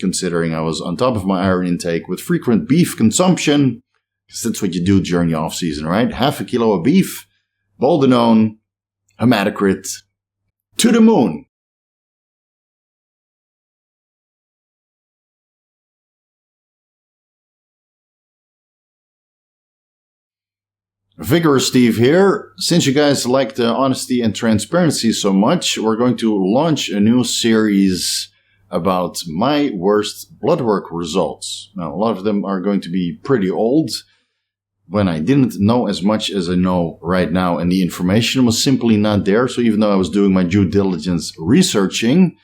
considering I was on top of my iron intake with frequent beef consumption, because that's what you do during the off season, right? Half a kilo of beef, Boldenone, Hematocrit, to the moon. Vigorous Steve here. Since you guys like the honesty and transparency so much, we're going to launch a new series about my worst blood work results. Now, a lot of them are going to be pretty old, when I didn't know as much as I know right now, and the information was simply not there. So even though I was doing my due diligence researching,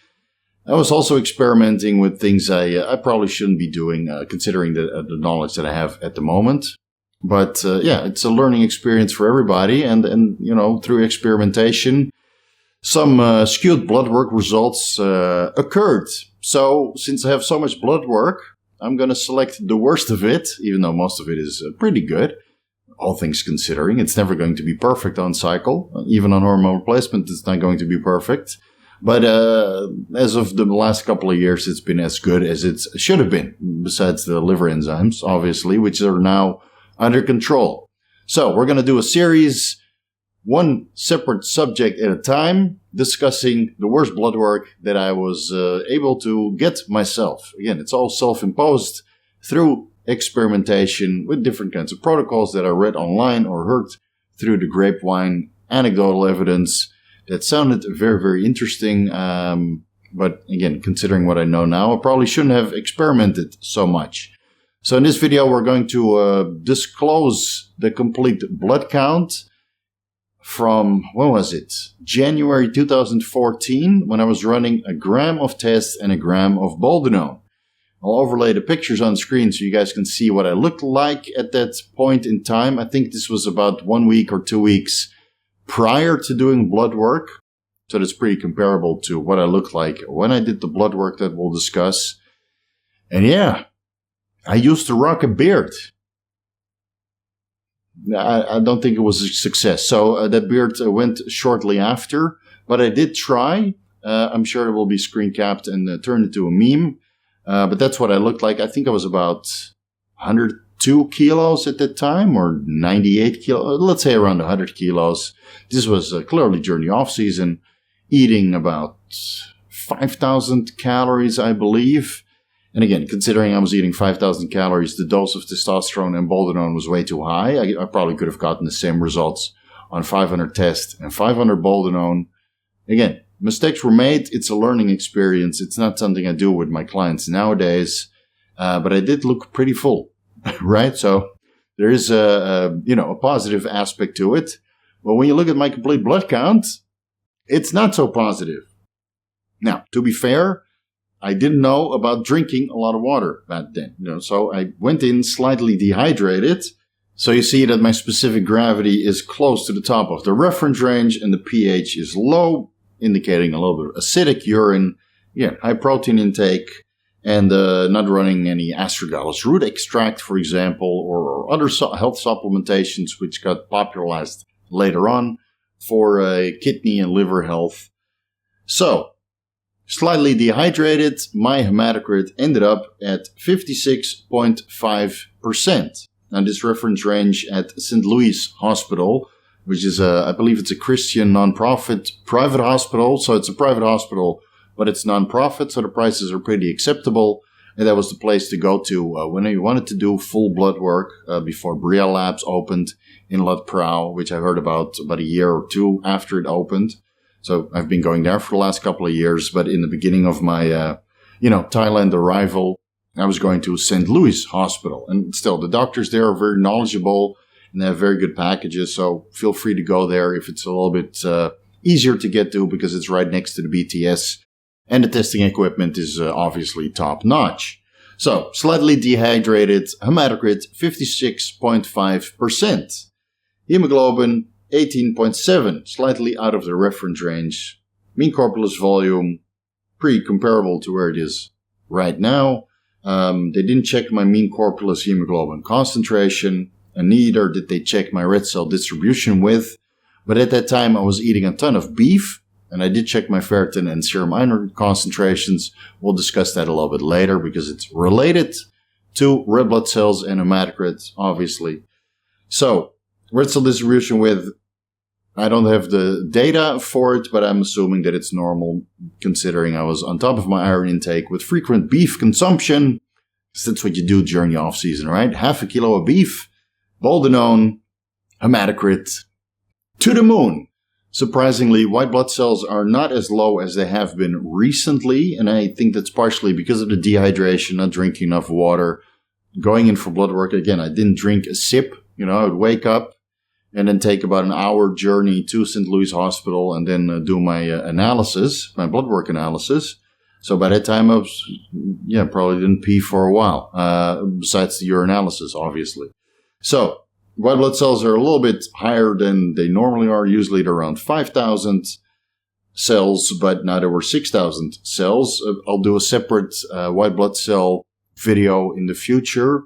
I was also experimenting with things I probably shouldn't be doing, considering the knowledge that I have at the moment. But yeah, it's a learning experience for everybody, and you know, through experimentation, some skewed blood work results occurred. So since I have so much blood work, I'm going to select the worst of it, even though most of it is pretty good, all things considering. It's never going to be perfect on cycle. Even on hormone replacement, it's not going to be perfect. But as of the last couple of years, it's been as good as it should have been, besides the liver enzymes, obviously, which are now under control. So we're going to do a series, one separate subject at a time, discussing the worst blood work that I was able to get myself. Again, it's all self-imposed through experimentation with different kinds of protocols that I read online or heard through the grapevine, anecdotal evidence that sounded very, very interesting. But again, considering what I know now, I probably shouldn't have experimented so much. So in this video, we're going to disclose the complete blood count from, when was it? January 2014, when I was running a gram of test and a gram of Boldenone. I'll overlay the pictures on screen so you guys can see what I looked like at that point in time. I think this was about 1 week or 2 weeks prior to doing blood work. So that's pretty comparable to what I looked like when I did the blood work that we'll discuss. And yeah, I used to rock a beard. I don't think it was a success. So that beard went shortly after, but I did try. I'm sure it will be screen capped and turned into a meme. But that's what I looked like. I think I was about 102 kilos at that time, or 98 kilos. Let's say around 100 kilos. This was clearly during the off season, eating about 5,000 calories, I believe. And again, considering I was eating 5,000 calories, the dose of testosterone and Boldenone was way too high. I probably could have gotten the same results on 500 test and 500 Boldenone. Again, mistakes were made. It's a learning experience. It's not something I do with my clients nowadays. But I did look pretty full, right? So there is a positive aspect to it. But when you look at my complete blood count, it's not so positive. Now, to be fair, I didn't know about drinking a lot of water back then, so I went in slightly dehydrated. So you see that my specific gravity is close to the top of the reference range and the pH is low, indicating a little bit of acidic urine, high protein intake, and not running any astragalus root extract, for example, or other health supplementations which got popularized later on for kidney and liver health. So, slightly dehydrated, my hematocrit ended up at 56.5%. Now, this reference range at St. Louis Hospital, which is, I believe it's a Christian nonprofit private hospital. So it's a private hospital, but it's nonprofit, so the prices are pretty acceptable. And that was the place to go to when you wanted to do full blood work before Bria Labs opened in La Prau, which I heard about a year or two after it opened. So I've been going there for the last couple of years, but in the beginning of my, Thailand arrival, I was going to St. Louis Hospital. And still, the doctors there are very knowledgeable and they have very good packages. So feel free to go there if it's a little bit easier to get to because it's right next to the BTS. And the testing equipment is obviously top notch. So slightly dehydrated, hematocrit 56.5%. Hemoglobin 18.7, slightly out of the reference range. Mean corpulus volume, pretty comparable to where it is right now. They didn't check my mean corpulus hemoglobin concentration, and neither did they check my red cell distribution width. But at that time, I was eating a ton of beef, And I did check my ferritin and serum iron concentrations. We'll discuss that a little bit later because it's related to red blood cells and hematocrit, obviously. So, red cell distribution with, I don't have the data for it, but I'm assuming that it's normal considering I was on top of my iron intake with frequent beef consumption. Because that's what you do during the off season, right? Half a kilo of beef, Boldenone, hematocrit, to the moon. Surprisingly, white blood cells are not as low as they have been recently, and I think that's partially because of the dehydration, not drinking enough water. Going in for blood work, again, I didn't drink a sip. I would wake up and then take about an hour journey to St. Louis Hospital and then do my analysis, my blood work analysis. So by that time, I was, probably didn't pee for a while, besides the urinalysis, obviously. So, white blood cells are a little bit higher than they normally are. Usually they're around 5,000 cells, but now there were 6,000 cells. I'll do a separate white blood cell video in the future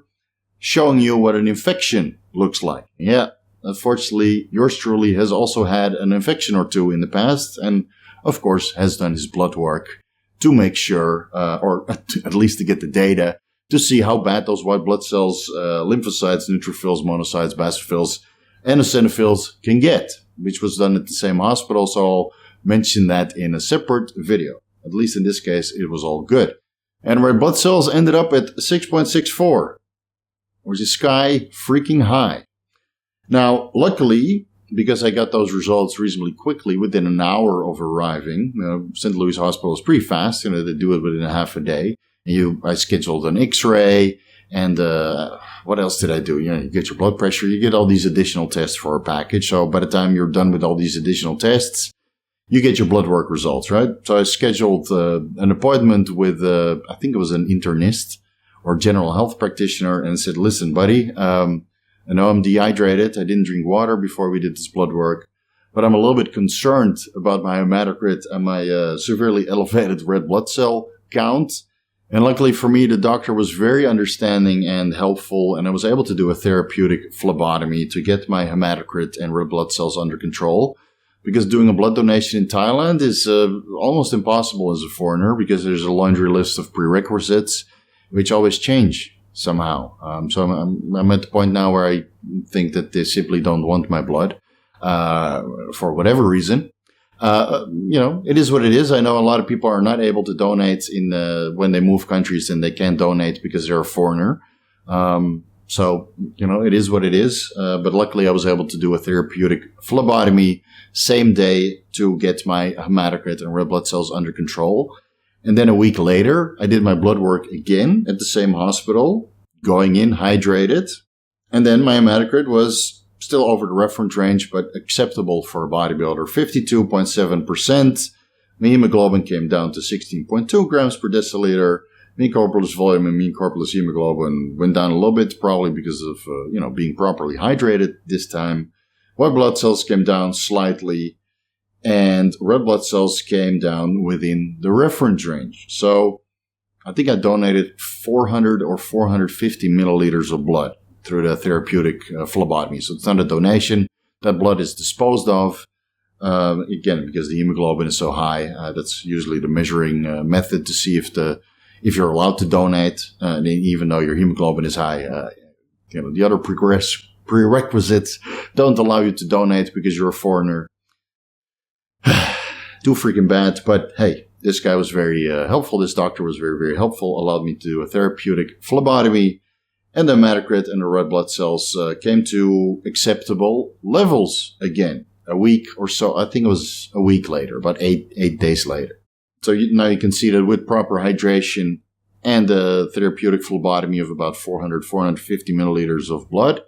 showing you what an infection looks like. Yeah, unfortunately, yours truly has also had an infection or two in the past and, of course, has done his blood work to make sure, or at least to get the data, to see how bad those white blood cells, lymphocytes, neutrophils, monocytes, basophils, and eosinophils can get, which was done at the same hospital, so I'll mention that in a separate video. At least in this case, it was all good. And red blood cells ended up at 6.64, which is sky freaking high. Now, luckily, because I got those results reasonably quickly, within an hour of arriving, St. Louis Hospital is pretty fast, they do it within a half a day. I scheduled an X-ray, and what else did I do? You get your blood pressure, you get all these additional tests for a package. So by the time you're done with all these additional tests, you get your blood work results, right? So I scheduled an appointment with, I think it was an internist or general health practitioner, and said, listen, buddy, I know I'm dehydrated. I didn't drink water before we did this blood work, but I'm a little bit concerned about my hematocrit and my severely elevated red blood cell count. And luckily for me, the doctor was very understanding and helpful, and I was able to do a therapeutic phlebotomy to get my hematocrit and red blood cells under control. Because doing a blood donation in Thailand is almost impossible as a foreigner, because there's a laundry list of prerequisites which always change somehow. So I'm at the point now where I think that they simply don't want my blood for whatever reason. It is what it is. I know a lot of people are not able to donate when they move countries, and they can't donate because they're a foreigner. So it is what it is. But luckily I was able to do a therapeutic phlebotomy same day to get my hematocrit and red blood cells under control. And then a week later, I did my blood work again at the same hospital, going in hydrated. And then my hematocrit was still over the reference range, but acceptable for a bodybuilder, 52.7%. My hemoglobin came down to 16.2 grams per deciliter. Mean corpus volume and mean corpus hemoglobin went down a little bit, probably because of, being properly hydrated this time. White blood cells came down slightly, and red blood cells came down within the reference range. So I think I donated 400 or 450 milliliters of blood through the therapeutic phlebotomy. So it's not a donation. That blood is disposed of. Again, because the hemoglobin is so high, that's usually the measuring method to see if you're allowed to donate, even though your hemoglobin is high. The other prerequisites don't allow you to donate because you're a foreigner. Too freaking bad, but hey, this guy was very helpful. This doctor was very, very helpful, allowed me to do a therapeutic phlebotomy, and the hematocrit and the red blood cells came to acceptable levels again. A week or so, I think it was a week later, about eight days later. So now you can see that with proper hydration and a therapeutic phlebotomy of about 450 milliliters of blood,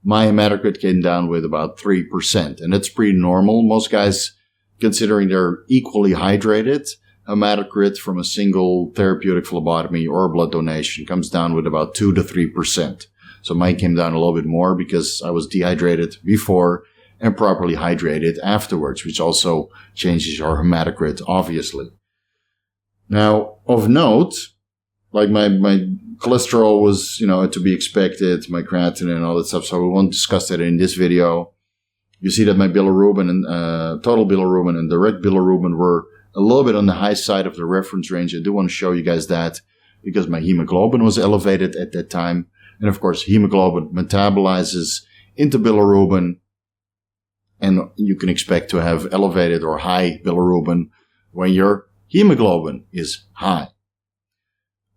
my hematocrit came down with about 3%. And that's pretty normal. Most guys, considering they're equally hydrated, hematocrit from a single therapeutic phlebotomy or blood donation comes down with about 2 to 3%. So mine came down a little bit more because I was dehydrated before and properly hydrated afterwards, which also changes your hematocrit, obviously. Now, of note, like my cholesterol was, to be expected, my creatinine and all that stuff, so we won't discuss that in this video. You see that my bilirubin and total bilirubin and direct bilirubin were a little bit on the high side of the reference range. I do want to show you guys that because my hemoglobin was elevated at that time. And of course, hemoglobin metabolizes into bilirubin, and you can expect to have elevated or high bilirubin when your hemoglobin is high.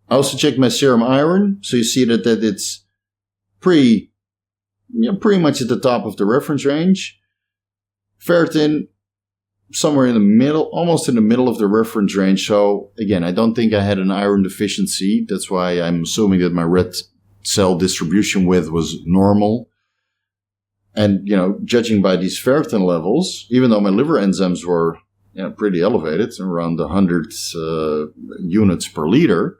I also checked my serum iron, so you see that it's pretty much at the top of the reference range. Ferritin, somewhere in the middle, almost in the middle of the reference range. So again, I don't think I had an iron deficiency. That's why I'm assuming that my red cell distribution width was normal. And, judging by these ferritin levels, even though my liver enzymes were pretty elevated, around 100 units per liter,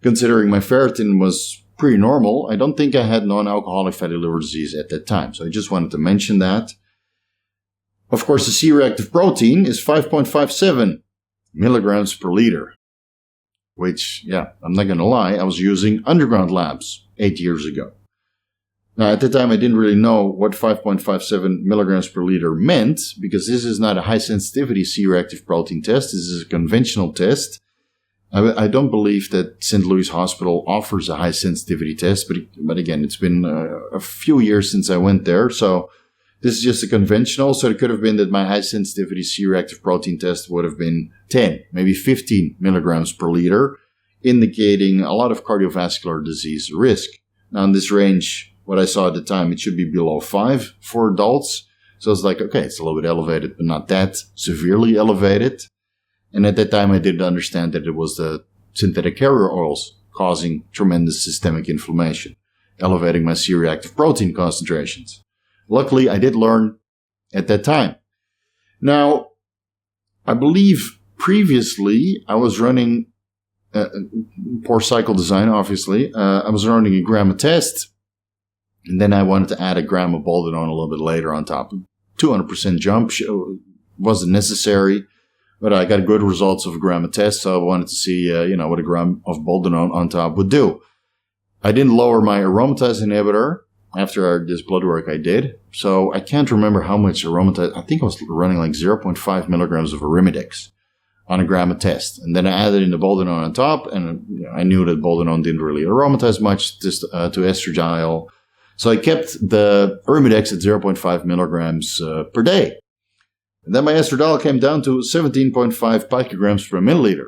considering my ferritin was pretty normal, I don't think I had non-alcoholic fatty liver disease at that time. So I just wanted to mention that. Of course, the C-Reactive protein is 5.57 milligrams per liter, which, I'm not going to lie, I was using underground labs 8 years ago. Now, at the time, I didn't really know what 5.57 milligrams per liter meant, because this is not a high-sensitivity C-reactive protein test. This is a conventional test. I don't believe that St. Louis Hospital offers a high-sensitivity test, but again, it's been a few years since I went there, so this is just a conventional. So it could have been that my high-sensitivity C-reactive protein test would have been 10, maybe 15 milligrams per liter, indicating a lot of cardiovascular disease risk. Now, in this range, what I saw at the time, it should be below 5 for adults. So it's like, okay, it's a little bit elevated, but not that severely elevated. And at that time, I didn't understand that it was the synthetic carrier oils causing tremendous systemic inflammation, elevating my C-reactive protein concentrations. Luckily, I did learn at that time. Now, I believe previously I was running, poor cycle design, obviously. I was running a gram a test. And then I wanted to add a gram of Boldenone a little bit later on top. 200% jump wasn't necessary, but I got good results of a gram a test, so I wanted to see, what a gram of Boldenone on top would do. I didn't lower my aromatase inhibitor after this blood work I did, so I can't remember how much aromatase. I think I was running like 0.5 milligrams of Arimidex on a gram a test. And then I added in the Boldenone on top, and I knew that Boldenone didn't really aromatize much to Estradiol. So I kept the Arimidex at 0.5 milligrams per day. And then my Estradiol came down to 17.5 picograms per milliliter.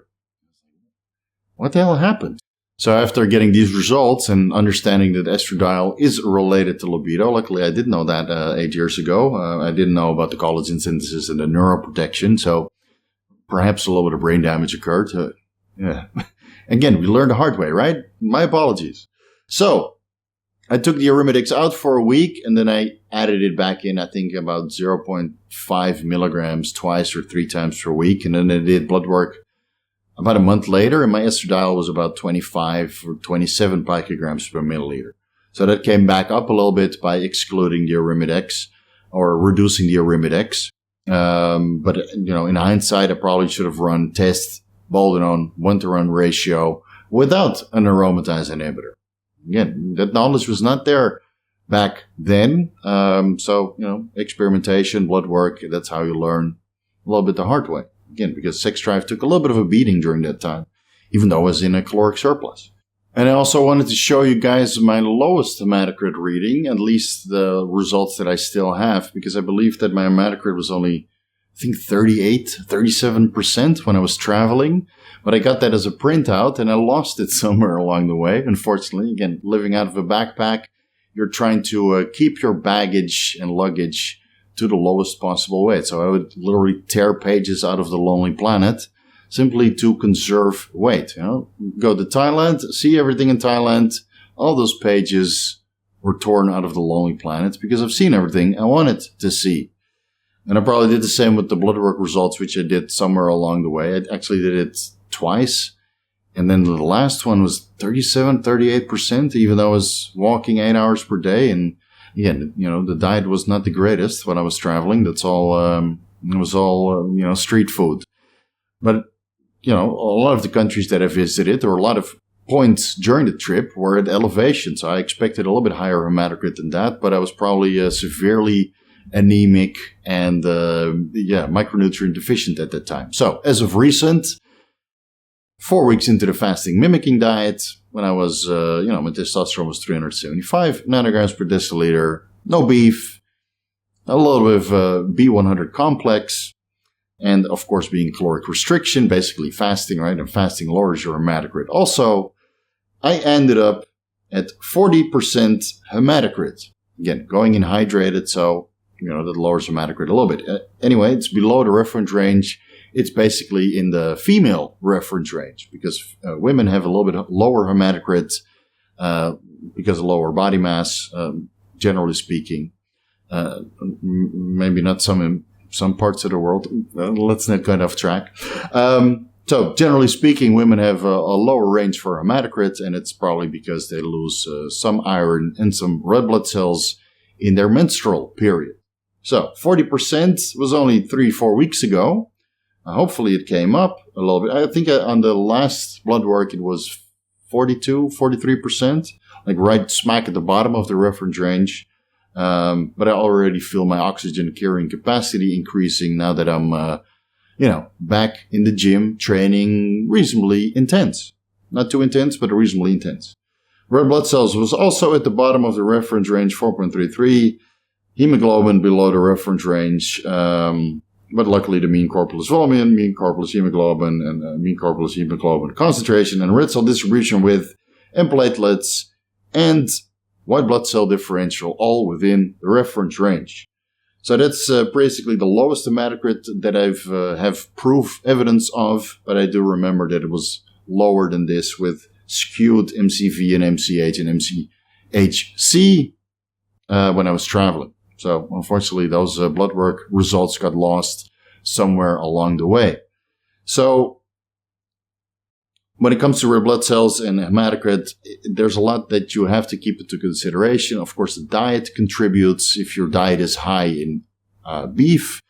What the hell happened? So after getting these results and understanding that estradiol is related to libido, luckily I did know that 8 years ago. I didn't know about the collagen synthesis and the neuroprotection, so perhaps a little bit of brain damage occurred. Again, we learned the hard way, right? My apologies. So I took the Arimidex out for a week, and then I added it back in, I think about 0.5 milligrams twice or 3 times per week. And then I did blood work about a month later, and my estradiol was about 25 or 27 picograms per milliliter. So that came back up a little bit by excluding the Arimidex or reducing the Arimidex. But, in hindsight, I probably should have run test Boldenone 1-to-1 ratio without an aromatase inhibitor. Again, that knowledge was not there back then. So, experimentation, blood work, that's how you learn a little bit the hard way. Again, because sex drive took a little bit of a beating during that time, even though I was in a caloric surplus. And I also wanted to show you guys my lowest hematocrit reading, at least the results that I still have, because I believe that my hematocrit was only, I think, 37% when I was traveling. But I got that as a printout, and I lost it somewhere along the way, unfortunately. Again, living out of a backpack, you're trying to keep your baggage and luggage to the lowest possible weight. So I would literally tear pages out of the Lonely Planet simply to conserve weight. Go to Thailand, see everything in Thailand. All those pages were torn out of the Lonely Planet because I've seen everything I wanted to see. And I probably did the same with the blood work results, which I did somewhere along the way. I actually did it twice. And then the last one was 38%, even though I was walking 8 hours per day. And again, the diet was not the greatest when I was traveling. That's all, it was all, street food. But, a lot of the countries that I visited, or a lot of points during the trip were at elevation. So I expected a little bit higher hematocrit than that, but I was probably severely anemic and micronutrient deficient at that time. So as of recent, 4 weeks into the fasting mimicking diet, when I was, my testosterone was 375 nanograms per deciliter, no beef, a little bit of B100 complex, and of course being caloric restriction, basically fasting, right? And fasting lowers your hematocrit. Also, I ended up at 40% hematocrit. Again, going in hydrated, so, that lowers hematocrit a little bit. Anyway, it's below the reference range. It's basically in the female reference range because women have a little bit lower hematocrit because of lower body mass, generally speaking. Maybe not in some parts of the world. Let's not get off track. So generally speaking, women have a lower range for hematocrit, and it's probably because they lose some iron and some red blood cells in their menstrual period. So 40% was only 3-4 weeks ago. Hopefully it came up a little bit. I think on the last blood work it was 43%, like right smack at the bottom of the reference range. But I already feel my oxygen carrying capacity increasing now that I'm, back in the gym training reasonably intense. Not too intense, but reasonably intense. Red blood cells was also at the bottom of the reference range, 4.33. Hemoglobin below the reference range. But luckily the mean corpulus volume, mean corpulus hemoglobin, and mean corpulus hemoglobin concentration and red cell distribution width and platelets and white blood cell differential all within the reference range. So that's basically the lowest hematocrit that I've have evidence of, but I do remember that it was lower than this with skewed MCV and MCH and MCHC when I was traveling. So unfortunately, those blood work results got lost somewhere along the way. So when it comes to red blood cells and hematocrit, there's a lot that you have to keep into consideration. Of course, the diet contributes. If your diet is high in beef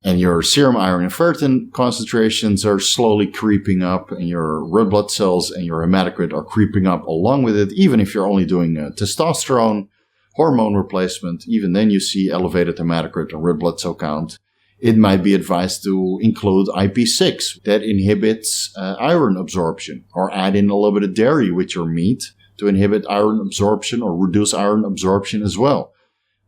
and your serum iron and ferritin concentrations are slowly creeping up and your red blood cells and your hematocrit are creeping up along with it, even if you're only doing testosterone, hormone replacement, even then you see elevated hematocrit and red blood cell count. It might be advised to include IP6 that inhibits iron absorption, or add in a little bit of dairy with your meat to inhibit iron absorption or reduce iron absorption as well.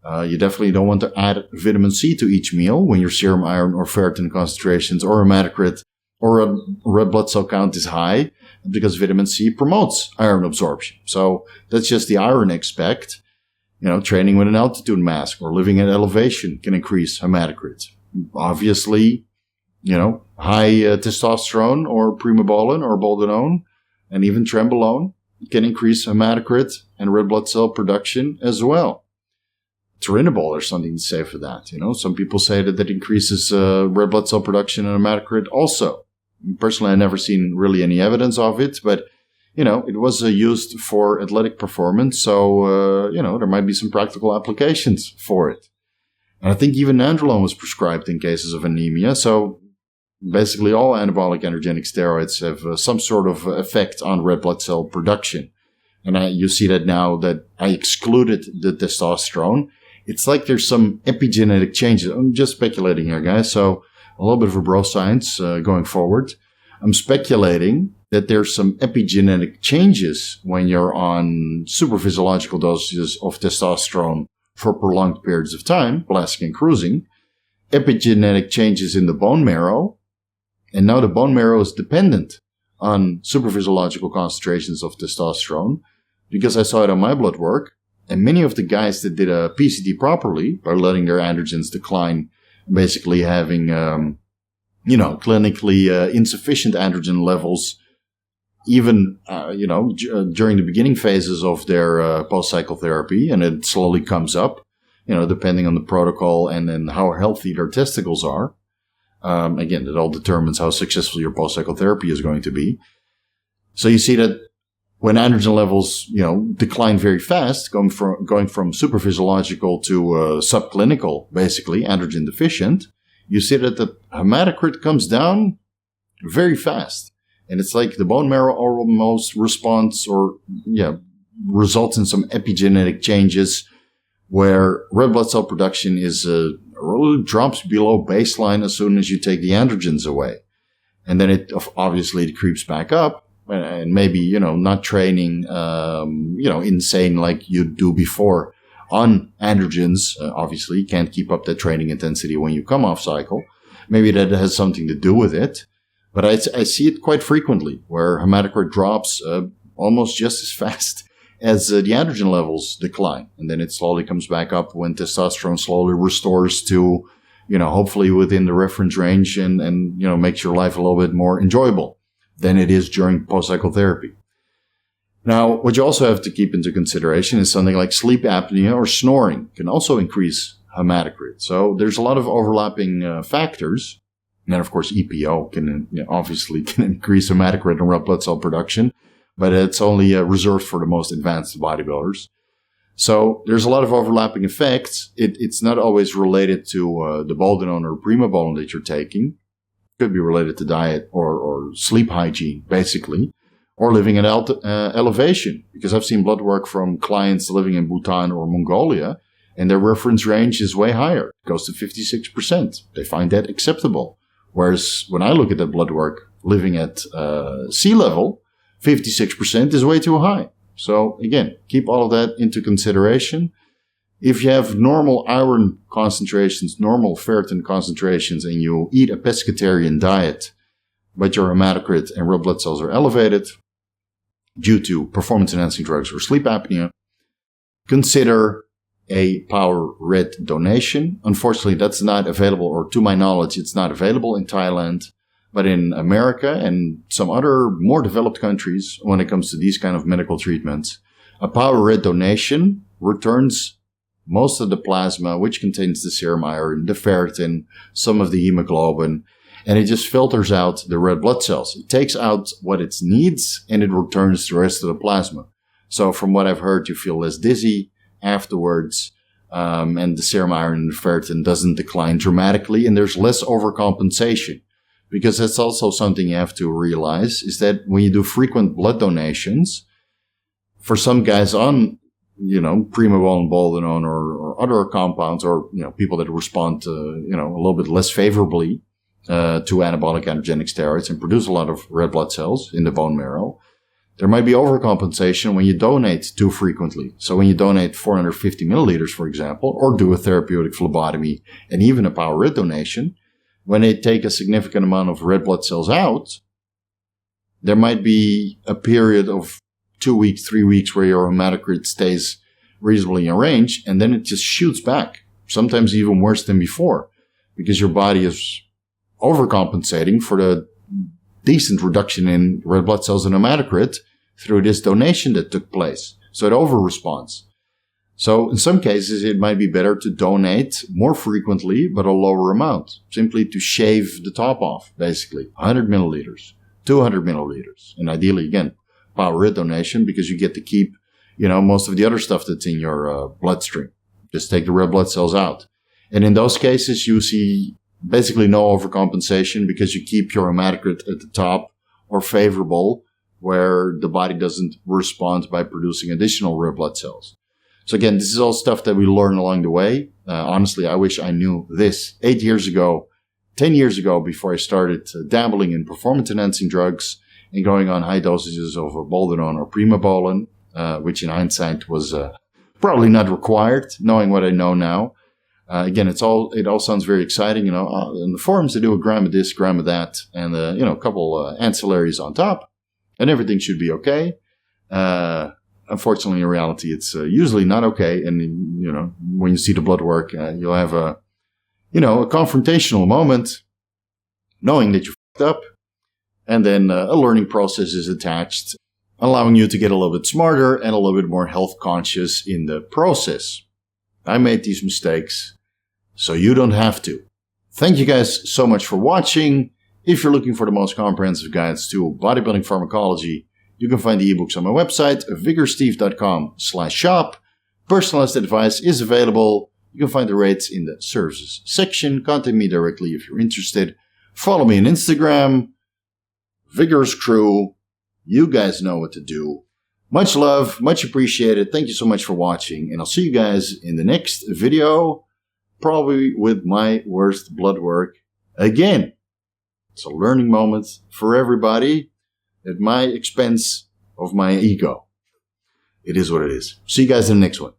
You definitely don't want to add vitamin C to each meal when your serum iron or ferritin concentrations or hematocrit or a red blood cell count is high, because vitamin C promotes iron absorption. So that's just the iron aspect. Training with an altitude mask or living at elevation can increase hematocrit. Obviously, high testosterone or primobolan or boldenone and even trembolone can increase hematocrit and red blood cell production as well. Turinabol, there's something to say for that. Some people say that increases red blood cell production and hematocrit also. Personally, I've never seen really any evidence of it, but it was used for athletic performance, so, there might be some practical applications for it. And I think even nandrolone was prescribed in cases of anemia, so basically all anabolic androgenic steroids have some sort of effect on red blood cell production. And you see that now that I excluded the testosterone. It's like there's some epigenetic changes. I'm just speculating here, guys, so a little bit of a bro science going forward. I'm speculating that there's some epigenetic changes when you're on superphysiological doses of testosterone for prolonged periods of time, blasting and cruising, epigenetic changes in the bone marrow, and now the bone marrow is dependent on superphysiological concentrations of testosterone, because I saw it on my blood work, and many of the guys that did a PCT properly, by letting their androgens decline, basically having, clinically insufficient androgen levels, even, during the beginning phases of their post-cycle therapy, and it slowly comes up, depending on the protocol and then how healthy their testicles are. Again, it all determines how successful your post-cycle therapy is going to be. So you see that when androgen levels, decline very fast, going from superphysiological to subclinical, basically, androgen deficient, you see that the hematocrit comes down very fast. And it's like the bone marrow almost results in some epigenetic changes where red blood cell production really drops below baseline as soon as you take the androgens away. And then it creeps back up, and maybe, not training, insane like you do before on androgens. Obviously, you can't keep up that training intensity when you come off cycle. Maybe that has something to do with it. But I see it quite frequently where hematocrit drops almost just as fast as the androgen levels decline. And then it slowly comes back up when testosterone slowly restores to, hopefully within the reference range and makes your life a little bit more enjoyable than it is during post-cycle therapy. Now, what you also have to keep into consideration is something like sleep apnea or snoring can also increase hematocrit. So there's a lot of overlapping factors. And then, of course, EPO can increase hematocrit and red blood cell production, but it's only reserved for the most advanced bodybuilders. So there's a lot of overlapping effects. It's not always related to the Boldenone or Primobolan that you're taking. It could be related to diet or sleep hygiene, basically, or living at elevation. Because I've seen blood work from clients living in Bhutan or Mongolia, and their reference range is way higher. It goes to 56%. They find that acceptable. Whereas when I look at that blood work living at sea level, 56% is way too high. So again, keep all of that into consideration. If you have normal iron concentrations, normal ferritin concentrations, and you eat a pescatarian diet, but your hematocrit and red blood cells are elevated due to performance-enhancing drugs or sleep apnea, consider a power red donation. Unfortunately, that's not available, or to my knowledge, it's not available in Thailand. But in America and some other more developed countries, when it comes to these kind of medical treatments, a power red donation returns most of the plasma, which contains the serum iron, the ferritin, some of the hemoglobin, and it just filters out the red blood cells. It takes out what it needs and it returns the rest of the plasma. So from what I've heard, you feel less dizzy afterwards, and the serum iron and the ferritin doesn't decline dramatically, and there's less overcompensation. Because that's also something you have to realize, is that when you do frequent blood donations, for some guys on, Primobolan, Boldenone, or other compounds, or, people that respond to, a little bit less favorably to anabolic androgenic steroids and produce a lot of red blood cells in the bone marrow, there might be overcompensation when you donate too frequently. So when you donate 450 milliliters, for example, or do a therapeutic phlebotomy and even a power red donation, when they take a significant amount of red blood cells out, there might be a period of 2 weeks, 3 weeks where your hematocrit stays reasonably in range, and then it just shoots back, sometimes even worse than before, because your body is overcompensating for the decent reduction in red blood cells and hematocrit through this donation that took place. So it over-responds. So in some cases, it might be better to donate more frequently, but a lower amount, simply to shave the top off, basically 100 milliliters, 200 milliliters. And ideally, again, power red donation, because you get to keep, most of the other stuff that's in your bloodstream. Just take the red blood cells out. And in those cases, you see basically no overcompensation because you keep your hematocrit at the top or favorable, where the body doesn't respond by producing additional red blood cells. So again, this is all stuff that we learn along the way. Honestly, I wish I knew this 8 years ago, 10 years ago, before I started dabbling in performance-enhancing drugs and going on high dosages of Boldenone or Primobolan, which in hindsight was probably not required, knowing what I know now. Again, it all sounds very exciting. In the forums, they do a gram of this, gram of that, and a couple ancillaries on top, and everything should be okay. Unfortunately, in reality, it's usually not okay. And, when you see the blood work, you'll have a confrontational moment, knowing that you fucked up. And then a learning process is attached, allowing you to get a little bit smarter and a little bit more health conscious in the process. I made these mistakes, so you don't have to. Thank you guys so much for watching. If you're looking for the most comprehensive guides to bodybuilding pharmacology, you can find the ebooks on my website, vigorsteve.com/shop. Personalized advice is available. You can find the rates in the services section. Contact me directly if you're interested. Follow me on Instagram. Vigorous Crew. You guys know what to do. Much love, much appreciated. Thank you so much for watching. And I'll see you guys in the next video, probably with my worst blood work again. It's a learning moment for everybody at my expense of my ego. It is what it is. See you guys in the next one.